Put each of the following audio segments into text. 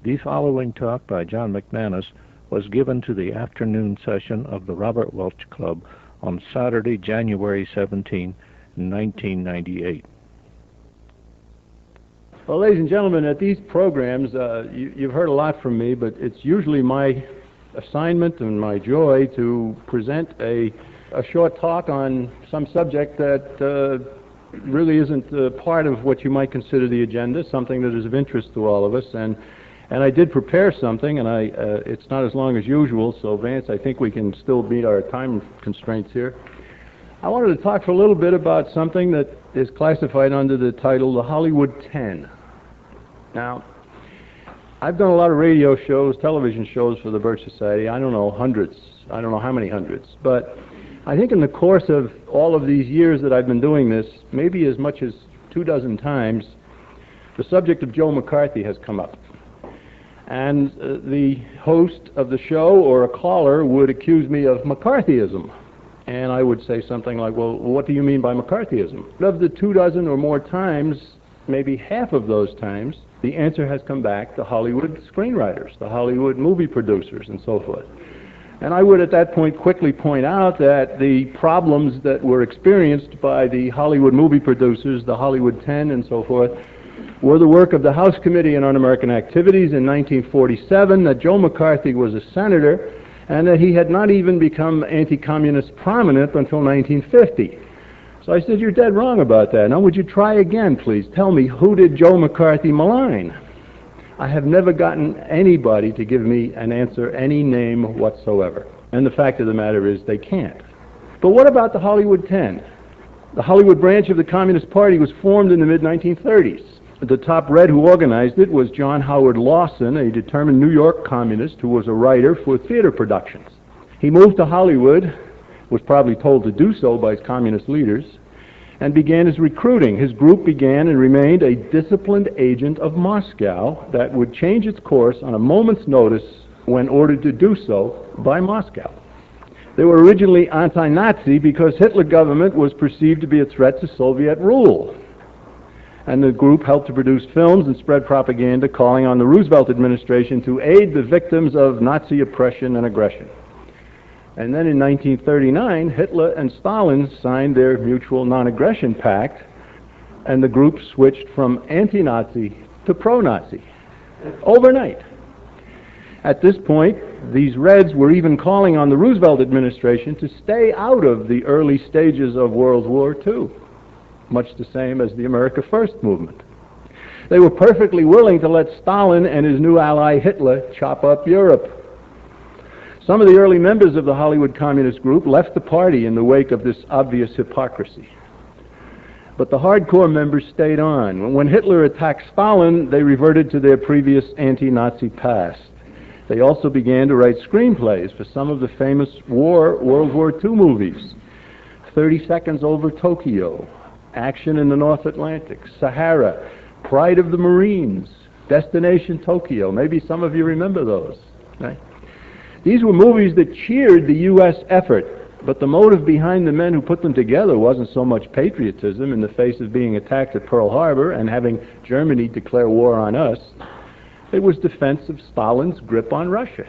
The following talk by John McManus was given to the afternoon session of the Robert Welch Club on Saturday, January 17, 1998. Well, ladies and gentlemen, at these programs, you've heard a lot from me, but it's usually my assignment and my joy to present a short talk on some subject that really isn't part of what you might consider the agenda, something that is of interest to all of us. And I did prepare something, and it's not as long as usual, so Vance, I think we can still meet our time constraints here. I wanted to talk for a little bit about something that is classified under the title The Hollywood 10. Now, I've done a lot of radio shows, television shows for the Birch Society. I don't know, hundreds. I don't know how many hundreds. But I think in the course of all of these years that I've been doing this, maybe as much as 24 times, the subject of Joe McCarthy has come up. And the host of the show or a caller would accuse me of McCarthyism. And I would say something like, well, what do you mean by McCarthyism? Of the 24 or more times, maybe half of those times, the answer has come back to Hollywood screenwriters, the Hollywood movie producers, and so forth. And I would at that point quickly point out that the problems that were experienced by the Hollywood movie producers, the Hollywood 10 and so forth, were the work of the House Committee on Un-American Activities in 1947, that Joe McCarthy was a senator, and that he had not even become anti-communist prominent until 1950. So I said, you're dead wrong about that. Now would you try again, please? Tell me, who did Joe McCarthy malign? I have never gotten anybody to give me an answer, any name whatsoever. And the fact of the matter is they can't. But what about the Hollywood 10? The Hollywood branch of the Communist Party was formed in the mid-1930s. The top red who organized it was John Howard Lawson, a determined New York communist who was a writer for theater productions. He moved to Hollywood, was probably told to do so by his communist leaders, and began his recruiting. His group began and remained a disciplined agent of Moscow that would change its course on a moment's notice when ordered to do so by Moscow. They were originally anti-Nazi because Hitler government was perceived to be a threat to Soviet rule. And the group helped to produce films and spread propaganda calling on the Roosevelt administration to aid the victims of Nazi oppression and aggression. And then in 1939, Hitler and Stalin signed their mutual non-aggression pact, and the group switched from anti-Nazi to pro-Nazi overnight. At this point, these Reds were even calling on the Roosevelt administration to stay out of the early stages of World War II. Much the same as the America First movement. They were perfectly willing to let Stalin and his new ally Hitler chop up Europe. Some of the early members of the Hollywood Communist Group left the party in the wake of this obvious hypocrisy. But the hardcore members stayed on. When Hitler attacked Stalin, they reverted to their previous anti-Nazi past. They also began to write screenplays for some of the famous World War II movies. 30 Seconds Over Tokyo, Action in the North Atlantic, Sahara, Pride of the Marines, Destination Tokyo. Maybe some of you remember those. Right? These were movies that cheered the U.S. effort, but the motive behind the men who put them together wasn't so much patriotism in the face of being attacked at Pearl Harbor and having Germany declare war on us. It was defense of Stalin's grip on Russia.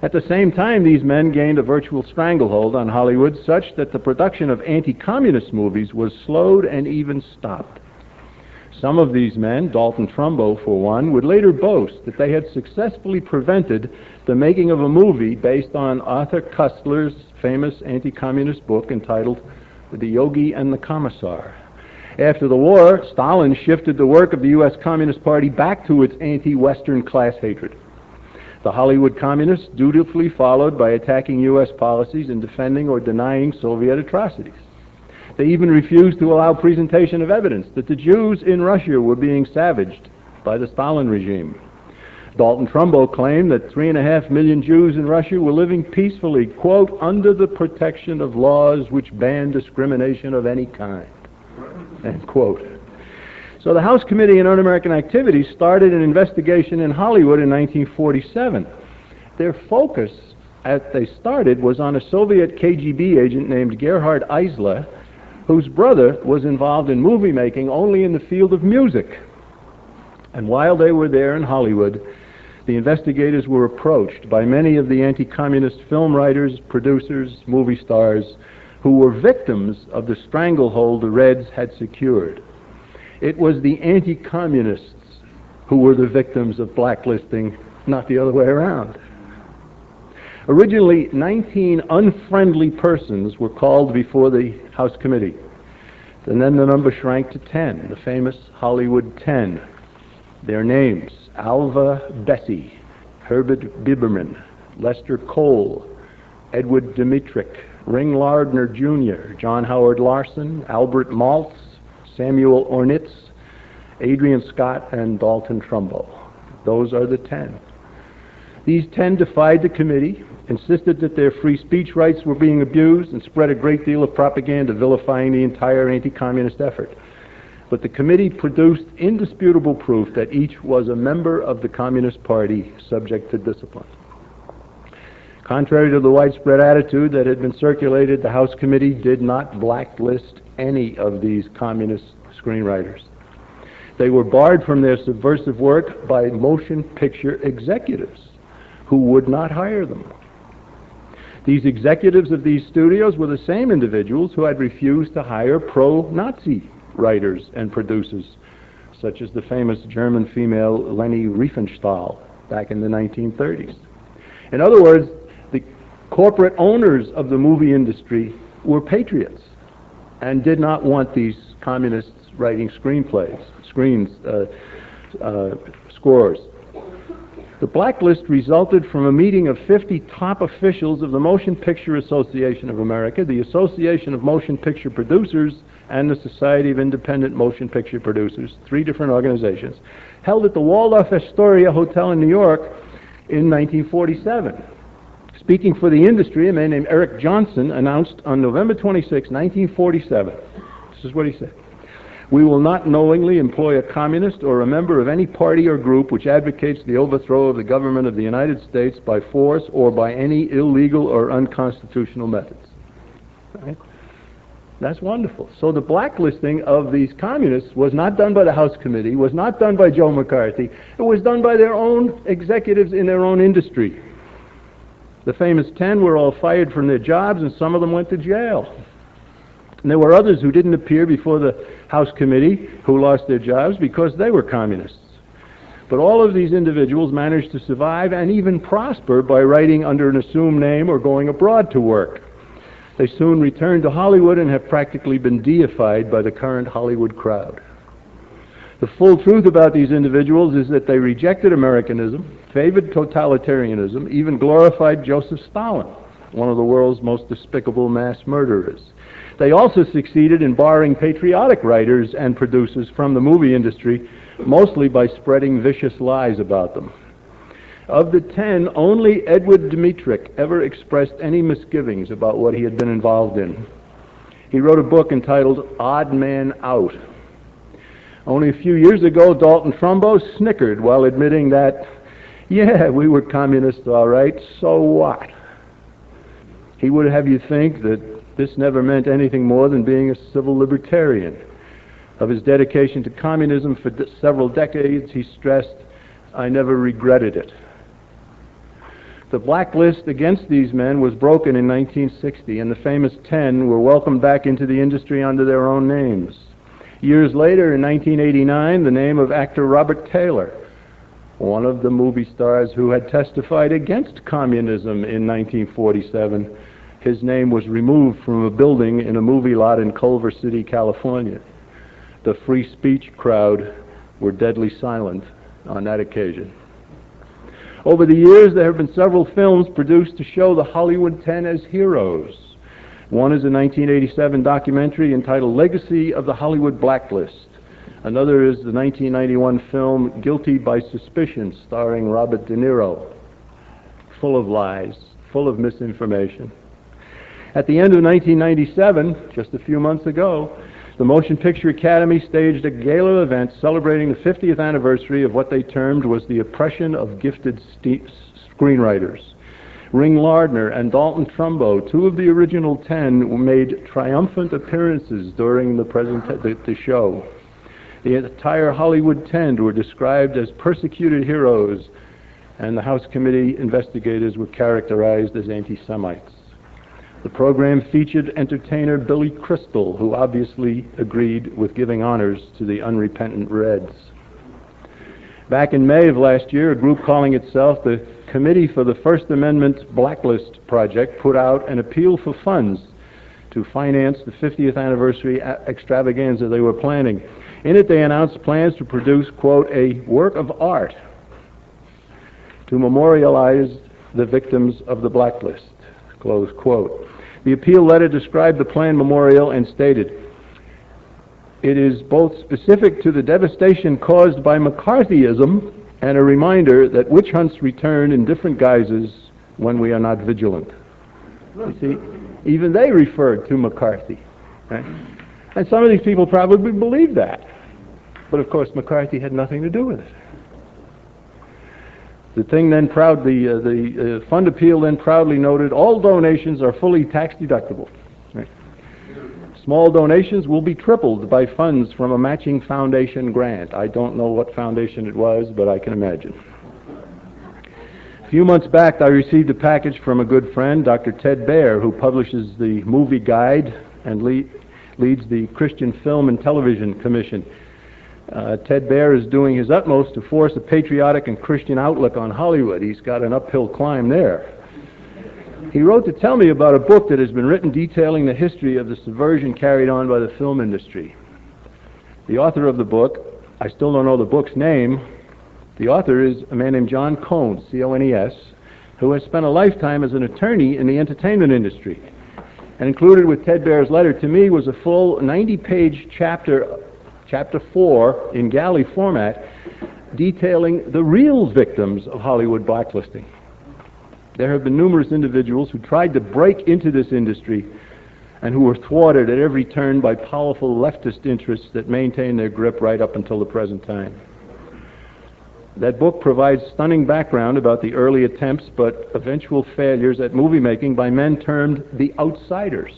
At the same time, these men gained a virtual stranglehold on Hollywood such that the production of anti-communist movies was slowed and even stopped. Some of these men, Dalton Trumbo for one, would later boast that they had successfully prevented the making of a movie based on Arthur Koestler's famous anti-communist book entitled The Yogi and the Commissar. After the war, Stalin shifted the work of the U.S. Communist Party back to its anti-Western class hatred. The Hollywood Communists dutifully followed by attacking U.S. policies and defending or denying Soviet atrocities. They even refused to allow presentation of evidence that the Jews in Russia were being savaged by the Stalin regime. Dalton Trumbo claimed that 3.5 million Jews in Russia were living peacefully, quote, under the protection of laws which ban discrimination of any kind, end quote. So the House Committee on Un-American Activities started an investigation in Hollywood in 1947. Their focus, as they started, was on a Soviet KGB agent named Gerhard Eisler, whose brother was involved in movie making only in the field of music. And while they were there in Hollywood, the investigators were approached by many of the anti-communist film writers, producers, movie stars, who were victims of the stranglehold the Reds had secured. It was the anti-communists who were the victims of blacklisting, not the other way around. Originally, 19 unfriendly persons were called before the House Committee. And then the number shrank to 10, the famous Hollywood 10. Their names: Alva Bessie, Herbert Biberman, Lester Cole, Edward Dmytryk, Ring Lardner Jr., John Howard Larson, Albert Maltz, Samuel Ornitz, Adrian Scott, and Dalton Trumbo. Those are the 10. These 10 defied the committee, insisted that their free speech rights were being abused, and spread a great deal of propaganda vilifying the entire anti-communist effort. But the committee produced indisputable proof that each was a member of the Communist Party subject to discipline. Contrary to the widespread attitude that had been circulated, the House Committee did not blacklist any of these communist screenwriters. They were barred from their subversive work by motion picture executives who would not hire them. These executives of these studios were the same individuals who had refused to hire pro-Nazi writers and producers, such as the famous German female Leni Riefenstahl back in the 1930s. In other words, the corporate owners of the movie industry were patriots and did not want these communists writing scores. The blacklist resulted from a meeting of 50 top officials of the Motion Picture Association of America, the Association of Motion Picture Producers, and the Society of Independent Motion Picture Producers, 3 different organizations, held at the Waldorf Astoria Hotel in New York in 1947. Speaking for the industry, a man named Eric Johnson announced on November 26, 1947, this is what he said: "We will not knowingly employ a communist or a member of any party or group which advocates the overthrow of the government of the United States by force or by any illegal or unconstitutional methods." Right? That's wonderful. So the blacklisting of these communists was not done by the House Committee, was not done by Joe McCarthy. It was done by their own executives in their own industry. The famous 10 were all fired from their jobs, and some of them went to jail. And there were others who didn't appear before the House Committee who lost their jobs because they were communists. But all of these individuals managed to survive and even prosper by writing under an assumed name or going abroad to work. They soon returned to Hollywood and have practically been deified by the current Hollywood crowd. The full truth about these individuals is that they rejected Americanism, favored totalitarianism, even glorified Joseph Stalin, one of the world's most despicable mass murderers. They also succeeded in barring patriotic writers and producers from the movie industry, mostly by spreading vicious lies about them. Of the 10, only Edward Dmytryk ever expressed any misgivings about what he had been involved in. He wrote a book entitled Odd Man Out. Only a few years ago, Dalton Trumbo snickered while admitting that, yeah, we were communists all right, so what? He would have you think that this never meant anything more than being a civil libertarian. Of his dedication to communism for several decades, he stressed, "I never regretted it." The blacklist against these men was broken in 1960, and the famous 10 were welcomed back into the industry under their own names. Years later, in 1989, the name of actor Robert Taylor, one of the movie stars who had testified against communism in 1947, his name was removed from a building in a movie lot in Culver City, California. The free speech crowd were deadly silent on that occasion. Over the years, there have been several films produced to show the Hollywood 10 as heroes. One is a 1987 documentary entitled Legacy of the Hollywood Blacklist. Another is the 1991 film Guilty by Suspicion, starring Robert De Niro. Full of lies, full of misinformation. At the end of 1997, just a few months ago, the Motion Picture Academy staged a gala event celebrating the 50th anniversary of what they termed was the oppression of gifted screenwriters. Ring Lardner and Dalton Trumbo, 2 of the original 10, made triumphant appearances during the show. The entire Hollywood 10 were described as persecuted heroes, and the House Committee investigators were characterized as anti-Semites. The program featured entertainer Billy Crystal, who obviously agreed with giving honors to the unrepentant Reds. Back in May of last year, a group calling itself the Committee for the First Amendment Blacklist Project put out an appeal for funds to finance the 50th anniversary extravaganza they were planning. In it, they announced plans to produce, quote, a work of art to memorialize the victims of the blacklist, close quote. The appeal letter described the planned memorial and stated, "It is both specific to the devastation caused by McCarthyism and a reminder that witch hunts return in different guises when we are not vigilant." You see, even they referred to McCarthy. Right? And some of these people probably believed that. But of course, McCarthy had nothing to do with it. The fund appeal then proudly noted, all donations are fully tax deductible. Right? Small donations will be tripled by funds from a matching foundation grant. I don't know what foundation it was, but I can imagine. A few months back, I received a package from a good friend, Dr. Ted Baer, who publishes the Movie Guide and leads the Christian Film and Television Commission. Ted Baer is doing his utmost to force a patriotic and Christian outlook on Hollywood. He's got an uphill climb there. He wrote to tell me about a book that has been written detailing the history of the subversion carried on by the film industry. The author of the book, I still don't know the book's name, the author is a man named John Cones, C-O-N-E-S, who has spent a lifetime as an attorney in the entertainment industry. And included with Ted Baer's letter to me was a full 90-page chapter 4 in galley format, detailing the real victims of Hollywood blacklisting. There have been numerous individuals who tried to break into this industry and who were thwarted at every turn by powerful leftist interests that maintain their grip right up until the present time. That book provides stunning background about the early attempts but eventual failures at movie making by men termed the outsiders.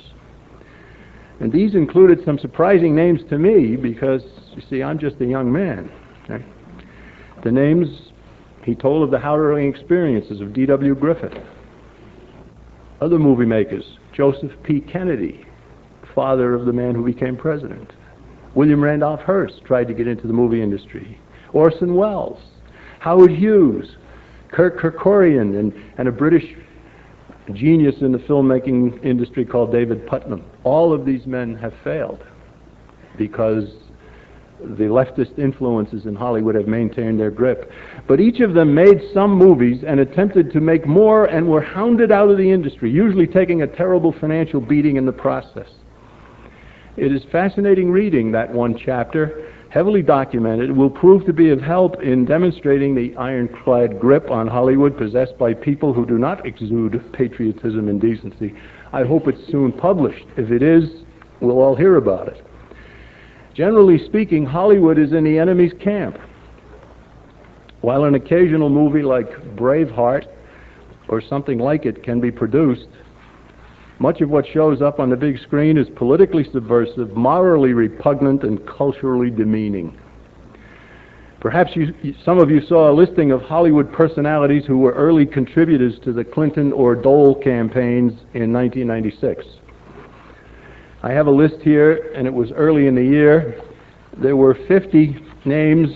And these included some surprising names to me because, you see, I'm just a young man. Okay? The names, he told of the harrowing experiences of D.W. Griffith. Other movie makers, Joseph P. Kennedy, father of the man who became president. William Randolph Hearst tried to get into the movie industry. Orson Welles, Howard Hughes, Kirk Kerkorian, and a British genius in the filmmaking industry called David Putnam. All of these men have failed because the leftist influences in Hollywood have maintained their grip. But each of them made some movies and attempted to make more and were hounded out of the industry, usually taking a terrible financial beating in the process. It is fascinating reading that one chapter, heavily documented. It will prove to be of help in demonstrating the ironclad grip on Hollywood possessed by people who do not exude patriotism and decency. I hope it's soon published. If it is, we'll all hear about it. Generally speaking, Hollywood is in the enemy's camp. While an occasional movie like Braveheart or something like it can be produced, much of what shows up on the big screen is politically subversive, morally repugnant, and culturally demeaning. Perhaps some of you saw a listing of Hollywood personalities who were early contributors to the Clinton or Dole campaigns in 1996. I have a list here, and it was early in the year. There were 50 names